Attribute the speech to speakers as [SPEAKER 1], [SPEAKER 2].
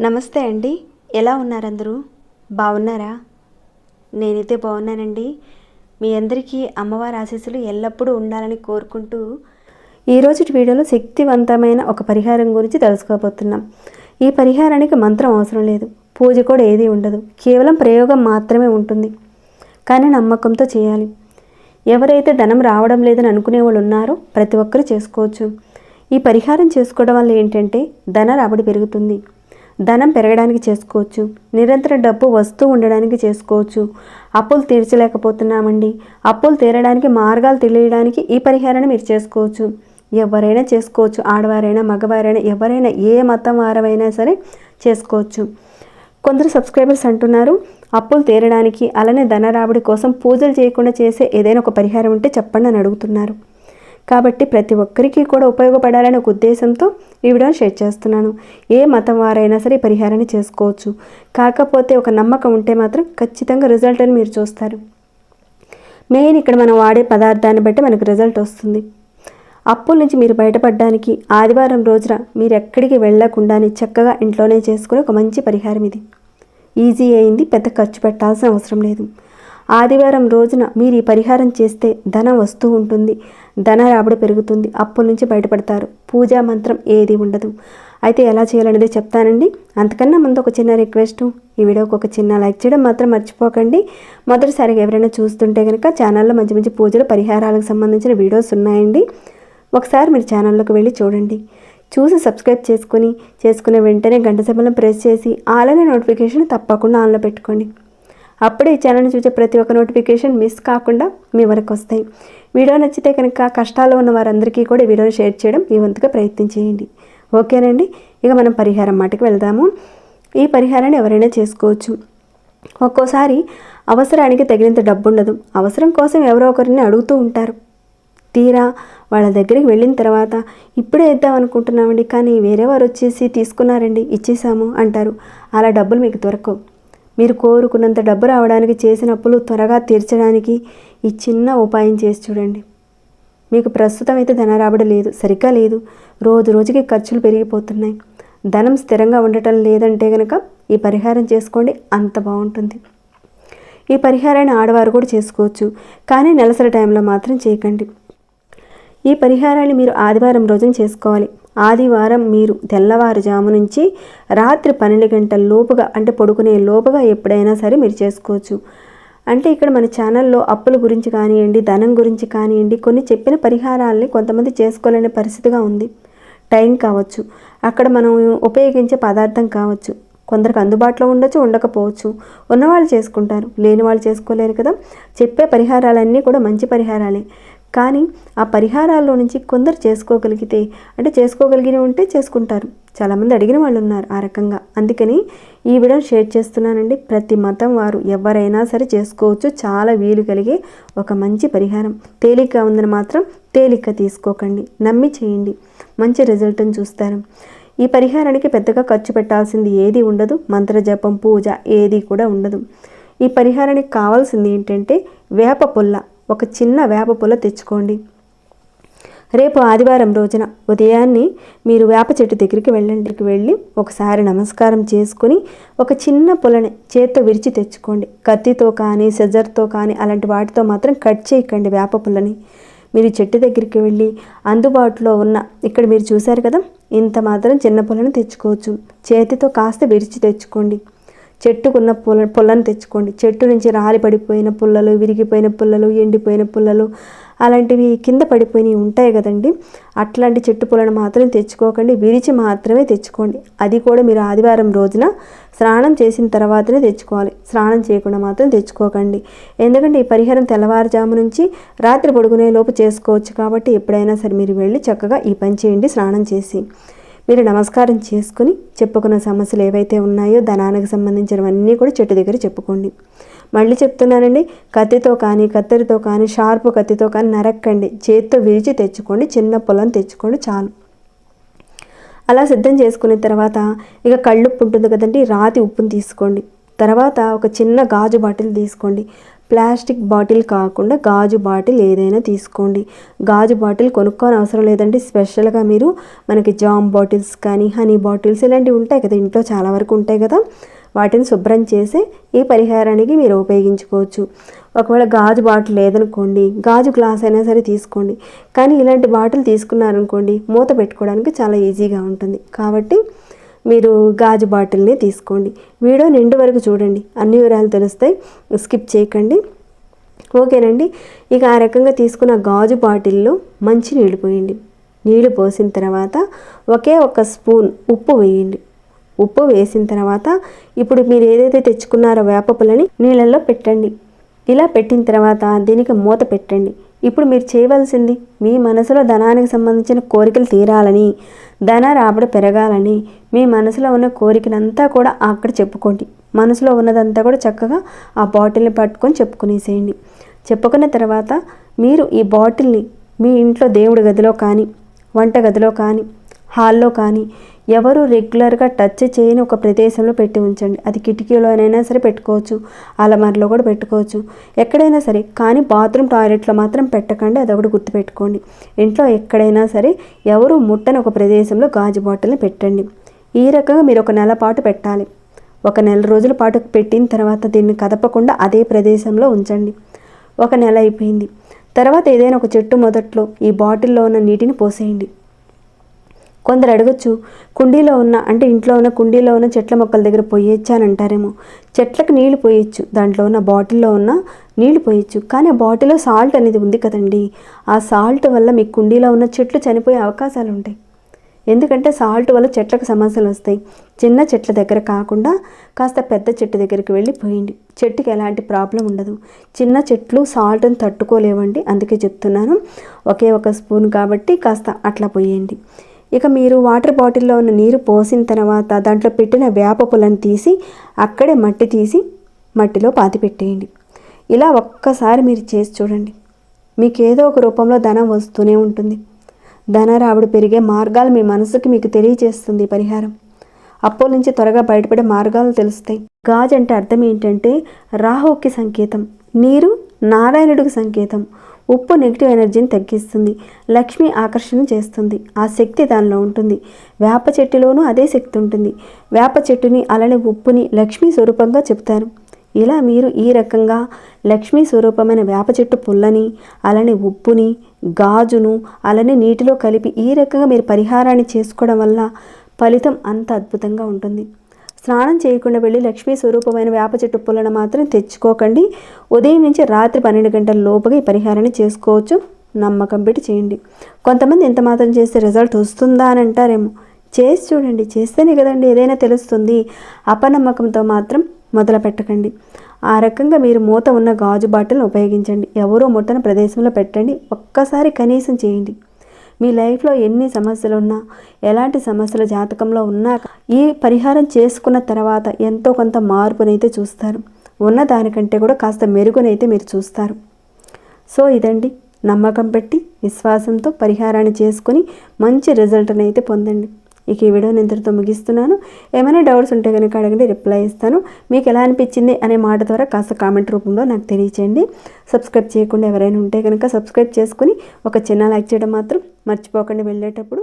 [SPEAKER 1] నమస్తే అండి, ఎలా ఉన్నారు అందరూ? బాగున్నారా? నేనైతే బాగున్నానండి. మీ అందరికీ అమ్మవారి ఆశీస్సులు ఎల్లప్పుడూ ఉండాలని కోరుకుంటూ ఈరోజు వీడియోలో శక్తివంతమైన ఒక పరిహారం గురించి తెలుసుకోబోతున్నాం. ఈ పరిహారానికి మంత్రం అవసరం లేదు, పూజ కూడా ఏదీ ఉండదు, కేవలం ప్రయోగం మాత్రమే ఉంటుంది. కానీ నమ్మకంతో చేయాలి. ఎవరైతే ధనం రావడం లేదని అనుకునే వాళ్ళు ఉన్నారో ప్రతి ఒక్కరూ చేసుకోవచ్చు. ఈ పరిహారం చేసుకోవడం వల్ల ఏంటంటే ధన రాబడి పెరుగుతుంది. ధనం పెరగడానికి చేసుకోవచ్చు. నిరంతరం డబ్బు వస్తూ ఉండడానికి చేసుకోవచ్చు. అప్పులు తీర్చలేకపోతున్నామండి, అప్పులు తీరడానికి మార్గాలు తెలియడానికి ఈ పరిహారాన్ని మీరు చేసుకోవచ్చు. ఎవరైనా చేసుకోవచ్చు, ఆడవారైనా మగవారైనా ఎవరైనా ఏ మతం వారైనా సరే చేసుకోవచ్చు. కొందరు సబ్స్క్రైబర్స్ అంటున్నారు అప్పులు తీరడానికి అలానే ధన రాబడి కోసం పూజలు చేయకుండా చేసే ఏదైనా ఒక పరిహారం ఉంటే చెప్పండి అని అడుగుతున్నారు. కాబట్టి ప్రతి ఒక్కరికి కూడా ఉపయోగపడాలనే ఒక ఉద్దేశంతో ఈ వీడియోని షేర్ చేస్తున్నాను. ఏ మతం వారైనా సరే పరిహారాన్ని చేసుకోవచ్చు. కాకపోతే ఒక నమ్మకం ఉంటే మాత్రం ఖచ్చితంగా రిజల్ట్ అని మీరు చూస్తారు. మెయిన్ ఇక్కడ మనం వాడే పదార్థాన్ని బట్టి మనకు రిజల్ట్ వస్తుంది. అప్పుల నుంచి మీరు బయటపడడానికి ఆదివారం రోజున మీరు ఎక్కడికి వెళ్ళకుండానే చక్కగా ఇంట్లోనే చేసుకునే ఒక మంచి పరిహారం ఇది. ఈజీ అయింది, పెద్ద ఖర్చు పెట్టాల్సిన అవసరం లేదు. ఆదివారం రోజున మీరు ఈ పరిహారం చేస్తే ధనం వస్తూ ఉంటుంది, ధన రాబడి పెరుగుతుంది, అప్పుల నుంచి బయటపడతారు. పూజా మంత్రం ఏది ఉండదు. అయితే ఎలా చేయాలనేది చెప్తానండి. అంతకన్నా ముందు ఒక చిన్న రిక్వెస్ట్, ఈ వీడియోకి ఒక చిన్న లైక్ చేయడం మాత్రం మర్చిపోకండి. మొదటిసారిగా ఎవరైనా చూస్తుంటే కనుక ఛానల్లో మంచి మంచి పూజలు పరిహారాలకు సంబంధించిన వీడియోస్ ఉన్నాయండి. ఒకసారి మీరు ఛానల్లోకి వెళ్ళి చూడండి. చూసి సబ్స్క్రైబ్ చేసుకునే వెంటనే గంట సింబల్ని ప్రెస్ చేసి ఆల్ అనే నోటిఫికేషన్ తప్పకుండా ఆన్లో పెట్టుకోండి. అప్పుడే ఈ ఛానల్ని చూసే ప్రతి ఒక్క నోటిఫికేషన్ మిస్ కాకుండా మీ వరకు వస్తాయి. వీడియో నచ్చితే కనుక కష్టాల్లో ఉన్న వారందరికీ కూడా ఈ వీడియోని షేర్ చేయడం మీ వంతుగా ప్రయత్నం చేయండి. ఓకేనండి, ఇక మనం పరిహారం మాటకి వెళ్దాము. ఈ పరిహారాన్ని ఎవరైనా చేసుకోవచ్చు. ఒక్కోసారి అవసరానికి తగినంత డబ్బు ఉండదు. అవసరం కోసం ఎవరో ఒకరిని అడుగుతూ ఉంటారు. తీరా వాళ్ళ దగ్గరికి వెళ్ళిన తర్వాత ఇప్పుడే ఇద్దాం అనుకుంటున్నామండి, కానీ వేరే వారు వచ్చేసి తీసుకున్నారండి, ఇచ్చేసాము అంటారు. అలా డబ్బులు మీకు దొరకవు. మీరు కోరుకున్నంత డబ్బు రావడానికి చేసిన అప్పులు త్వరగా తీర్చడానికి ఈ చిన్న ఉపాయం చేసి చూడండి. మీకు ప్రస్తుతం అయితే ధన రాబడి లేదు, సరిగ్గా లేదు, రోజు రోజుకి ఖర్చులు పెరిగిపోతున్నాయి, ధనం స్థిరంగా ఉండటం లేదంటే కనుక ఈ పరిహారం చేసుకోండి, అంత బాగుంటుంది. ఈ పరిహారాన్ని ఆడవారు కూడా చేసుకోవచ్చు, కానీ నెలసరి టైంలో మాత్రం చేయకండి. ఈ పరిహారాన్ని మీరు ఆదివారం రోజున చేసుకోవాలి. ఆదివారం మీరు తెల్లవారుజాము నుంచి రాత్రి 12 గంటల లోపుగా, అంటే పడుకునే లోపుగా ఎప్పుడైనా సరే మీరు చేసుకోవచ్చు. అంటే ఇక్కడ మన ఛానల్లో అప్పుల గురించి కానివ్వండి, ధనం గురించి కానివ్వండి, కొన్ని చెప్పిన పరిహారాలని కొంతమంది చేసుకోలేని పరిస్థితిగా ఉంది. టైం కావచ్చు, అక్కడ మనం ఉపయోగించే పదార్థం కావచ్చు, కొందరికి అందుబాటులో ఉండొచ్చు, ఉండకపోవచ్చు. ఉన్నవాళ్ళు చేసుకుంటారు, లేని వాళ్ళు చేసుకోలేరు కదా. చెప్పే పరిహారాలన్నీ కూడా మంచి పరిహారాలే, కానీ ఆ పరిహారాల్లో నుంచి కొందరు చేసుకోగలిగితే, అంటే చేసుకోగలిగిన ఉంటే చేసుకుంటారు. చాలామంది అడిగిన వాళ్ళు ఉన్నారు ఆ రకంగా. అందుకని ఈ వీడియోని షేర్ చేస్తున్నానండి. ప్రతి మతం వారు ఎవరైనా సరే చేసుకోవచ్చు. చాలా వీలు కలిగే ఒక మంచి పరిహారం. తేలిగ్గా ఉందని మాత్రం తేలిగ్గా తీసుకోకండి, నమ్మి చేయండి, మంచి రిజల్ట్ని చూస్తారు. ఈ పరిహారానికి పెద్దగా ఖర్చు పెట్టాల్సింది ఏది ఉండదు. మంత్ర జపం, పూజ ఏది కూడా ఉండదు. ఈ పరిహారానికి కావాల్సింది ఏంటంటే వేప పుల్ల, ఒక చిన్న వేప పుల్ల తెచ్చుకోండి. రేపు ఆదివారం రోజున ఉదయాన్నే మీరు వేప చెట్టు దగ్గరికి వెళ్ళి ఒకసారి నమస్కారం చేసుకుని ఒక చిన్న పుల్లని చేత్తో విరిచి తెచ్చుకోండి. కత్తితో కానీ సెజర్తో కానీ అలాంటి వాటితో మాత్రం కట్ చేయకండి వేప పుల్లని. మీరు చెట్టు దగ్గరికి వెళ్ళి అందుబాటులో ఉన్న, ఇక్కడ మీరు చూశారు కదా, ఇంత మాత్రం చిన్న పుల్లని తెచ్చుకోవచ్చు. చేతితో కాస్త విరిచి తెచ్చుకోండి. చెట్టుకున్న పుల్లను తెచ్చుకోండి. చెట్టు నుంచి రాలి పడిపోయిన పుల్లలు, విరిగిపోయిన పుల్లలు, ఎండిపోయిన పుల్లలు అలాంటివి కింద పడిపోయినవి ఉంటాయి కదండి, అట్లాంటి చెట్టు పుల్లను మాత్రం తెచ్చుకోకండి, విరిచి మాత్రమే తెచ్చుకోండి. అది కూడా మీరు ఆదివారం రోజున స్నానం చేసిన తర్వాతనే తెచ్చుకోవాలి, స్నానం చేయకుండా మాత్రం తెచ్చుకోకండి. ఎందుకంటే ఈ పరిహారం తెల్లవారుజాము నుంచి రాత్రి పడుకునే లోపు చేసుకోవచ్చు. కాబట్టి ఎప్పుడైనా సరే మీరు వెళ్ళి చక్కగా ఈ పని చేయండి. స్నానం చేసి మీరు నమస్కారం చేసుకుని చెప్పుకున్న సమస్యలు ఏవైతే ఉన్నాయో ధనానికి సంబంధించినవన్నీ కూడా చెట్టు దగ్గర చెప్పుకోండి. మళ్ళీ చెప్తున్నానండి, కత్తితో కానీ కత్తెరతో కానీ షార్ప్ కత్తితో కానీ నరక్కండి, చేత్తో విరిచి తెచ్చుకోండి, చిన్న పొలం తెచ్చుకోండి చాలు. అలా సిద్ధం చేసుకున్న తర్వాత ఇక కళ్ళుప్పు ఉంటుంది కదండి, రాతి ఉప్పుని తీసుకోండి. తర్వాత ఒక చిన్న గాజు బాటిల్ తీసుకోండి. ప్లాస్టిక్ బాటిల్ కాకుండా గాజు బాటిల్ ఏదైనా తీసుకోండి. గాజు బాటిల్ కొనుక్కోని అవసరం లేదండి. స్పెషల్గా మీరు మనకి జామ్ బాటిల్స్ కానీ హనీ బాటిల్స్ ఇలాంటివి ఉంటాయి కదా, ఇంట్లో చాలా వరకు ఉంటాయి కదా, వాటిని శుభ్రం చేసి ఈ పరిహారానికి మీరు ఉపయోగించుకోవచ్చు. ఒకవేళ గాజు బాటిల్ లేదనుకోండి, గాజు గ్లాస్ అయినా సరే తీసుకోండి. కానీ ఇలాంటి బాటిల్ తీసుకున్నారనుకోండి, మూత పెట్టుకోవడానికి చాలా ఈజీగా ఉంటుంది. కాబట్టి మీరు గాజు బాటిల్ని తీసుకోండి. వీడియో నిండు వరకు చూడండి, అన్ని వివరాలు తెలుస్తాయి, స్కిప్ చేయకండి. ఓకేనండి. ఇక ఆ రకంగా తీసుకున్న గాజు బాటిల్లో మంచి నీళ్ళు పోయండి. నీళ్ళు పోసిన తర్వాత ఒకే ఒక స్పూన్ ఉప్పు వేయండి. ఉప్పు వేసిన తర్వాత ఇప్పుడు మీరు ఏదైతే తెచ్చుకున్నారో వేప పుల్లని నీళ్ళల్లో పెట్టండి. ఇలా పెట్టిన తర్వాత దీనికి మూత పెట్టండి. ఇప్పుడు మీరు చేయవలసింది, మీ మనసులో ధనానికి సంబంధించిన కోరికలు తీరాలని, ధన రాబడి పెరగాలని, మీ మనసులో ఉన్న కోరికలంతా కూడా అక్కడ చెప్పుకోండి. మనసులో ఉన్నదంతా కూడా చక్కగా ఆ బాటిల్ని పట్టుకొని చెప్పుకునేసేయండి. చెప్పుకున్న తర్వాత మీరు ఈ బాటిల్ని మీ ఇంట్లో దేవుడి గదిలో కానీ, వంట గదిలో కానీ, హాల్లో కానీ ఎవరు రెగ్యులర్గా టచ్ చేయని ఒక ప్రదేశంలో పెట్టి ఉంచండి. అది కిటికీలోనైనా సరే పెట్టుకోవచ్చు, అలమార్లో కూడా పెట్టుకోవచ్చు, ఎక్కడైనా సరే. కానీ బాత్రూమ్ టాయిలెట్లో మాత్రం పెట్టకండి, అదొకటి గుర్తుపెట్టుకోండి. ఇంట్లో ఎక్కడైనా సరే ఎవరు ముట్టని ఒక ప్రదేశంలో గాజు బాటిల్ని పెట్టండి. ఈ రకంగా మీరు ఒక నెల పాటు పెట్టాలి. ఒక నెల రోజుల పాటు పెట్టిన తర్వాత దీన్ని కదపకుండా అదే ప్రదేశంలో ఉంచండి. ఒక నెల అయిపోయింది తర్వాత ఏదైనా ఒక చెట్టు మొదట్లో ఈ బాటిల్లో ఉన్న నీటిని పోసేయండి. కొందరు అడగచ్చు, కుండీలో ఉన్న అంటే ఇంట్లో ఉన్న కుండీలో ఉన్న చెట్ల మొక్కల దగ్గర పోయొచ్చా అని అంటారేమో. చెట్లకు నీళ్లు పోయొచ్చు, దాంట్లో ఉన్న బాటిల్లో ఉన్న నీళ్లు పోయొచ్చు. కానీ ఆ బాటిల్లో సాల్ట్ అనేది ఉంది కదండి, ఆ సాల్ట్ వల్ల మీ కుండీలో ఉన్న చెట్లు చనిపోయే అవకాశాలు ఉంటాయి. ఎందుకంటే సాల్ట్ వల్ల చెట్లకు సమస్యలు వస్తాయి. చిన్న చెట్ల దగ్గర కాకుండా కాస్త పెద్ద చెట్టు దగ్గరికి వెళ్ళి పోయండి. చెట్టుకి ఎలాంటి ప్రాబ్లం ఉండదు. చిన్న చెట్లు సాల్ట్ని తట్టుకోలేవండి, అందుకే చెప్తున్నాను. ఒకే ఒక స్పూన్ కాబట్టి కాస్త అట్లా పోయండి. ఇక మీరు వాటర్ బాటిల్లో ఉన్న నీరు పోసిన తర్వాత దాంట్లో పెట్టిన వేప పుల్లని తీసి అక్కడే మట్టి తీసి మట్టిలో పాతి పెట్టేయండి. ఇలా ఒక్కసారి మీరు చేసి చూడండి, మీకు ఏదో ఒక రూపంలో ధనం వస్తూనే ఉంటుంది. ధన రాబడి పెరిగే మార్గాలు మీ మనసుకి మీకు తెలియజేస్తుంది పరిహారం. అప్పుల నుంచి త్వరగా బయటపడే మార్గాలు తెలుస్తాయి. గాజు అంటే అర్థం ఏంటంటే రాహుకి సంకేతం, నీరు నారాయణుడికి సంకేతం. ఉప్పు నెగిటివ్ ఎనర్జీని తగ్గిస్తుంది, లక్ష్మి ఆకర్షణ చేస్తుంది. ఆ శక్తి దానిలో ఉంటుంది. వేప చెట్టులోనూ అదే శక్తి ఉంటుంది. వేప చెట్టుని అలానే ఉప్పుని లక్ష్మీ స్వరూపంగా చెప్తారు. ఇలా మీరు ఈ రకంగా లక్ష్మీ స్వరూపమైన వేప చెట్టు పుల్లని, అలానే ఉప్పుని, గాజును అలానే నీటిలో కలిపి ఈ రకంగా మీరు పరిహారాన్ని చేసుకోవడం వల్ల ఫలితం అంత అద్భుతంగా ఉంటుంది. స్నానం చేయకుండా వెళ్ళి లక్ష్మీ స్వరూపమైన వేప చెట్టు పుల్లను మాత్రం తెచ్చుకోకండి. ఉదయం నుంచి రాత్రి 12 గంటల లోపుగా ఈ పరిహారాన్ని చేసుకోవచ్చు. నమ్మకం పెట్టి చేయండి. కొంతమంది ఎంత మాత్రం చేస్తే రిజల్ట్ వస్తుందా అని అంటారేమో. చేసి చూడండి, చేస్తేనే కదండి ఏదైనా తెలుస్తుంది. అపనమ్మకంతో మాత్రం మొదలు పెట్టకండి. ఆ రకంగా మీరు మూత ఉన్న గాజు బాటిల్ని ఉపయోగించండి. ఎవరో ముట్టని ప్రదేశంలో పెట్టండి. ఒక్కసారి కనీసం చేయండి. మీ లైఫ్లో ఎన్ని సమస్యలు ఉన్నా, ఎలాంటి సమస్యలు జాతకంలో ఉన్నా ఈ పరిహారం చేసుకున్న తర్వాత ఎంతో కొంత మార్పునైతే చూస్తారు. ఉన్న దానికంటే కూడా కాస్త మెరుగునైతే మీరు చూస్తారు. సో ఇదండి, నమ్మకం పెట్టి విశ్వాసంతో పరిహారాన్ని చేసుకుని మంచి రిజల్ట్ని అయితే పొందండి. ఇక ఈ వీడియోని ఇంతటితో ముగిస్తున్నాను. ఏమైనా డౌట్స్ ఉంటే కనుక అడగండి, రిప్లై ఇస్తాను. మీకు ఎలా అనిపించింది అనే మాట ద్వారా కాస్త కామెంట్ రూపంలో నాకు తెలియచేయండి. సబ్స్క్రైబ్ చేయకుండా ఎవరైనా ఉంటే కనుక సబ్స్క్రైబ్ చేసుకుని ఒక చిన్న లైక్ చేయడం మాత్రం మర్చిపోకండి వెళ్ళేటప్పుడు.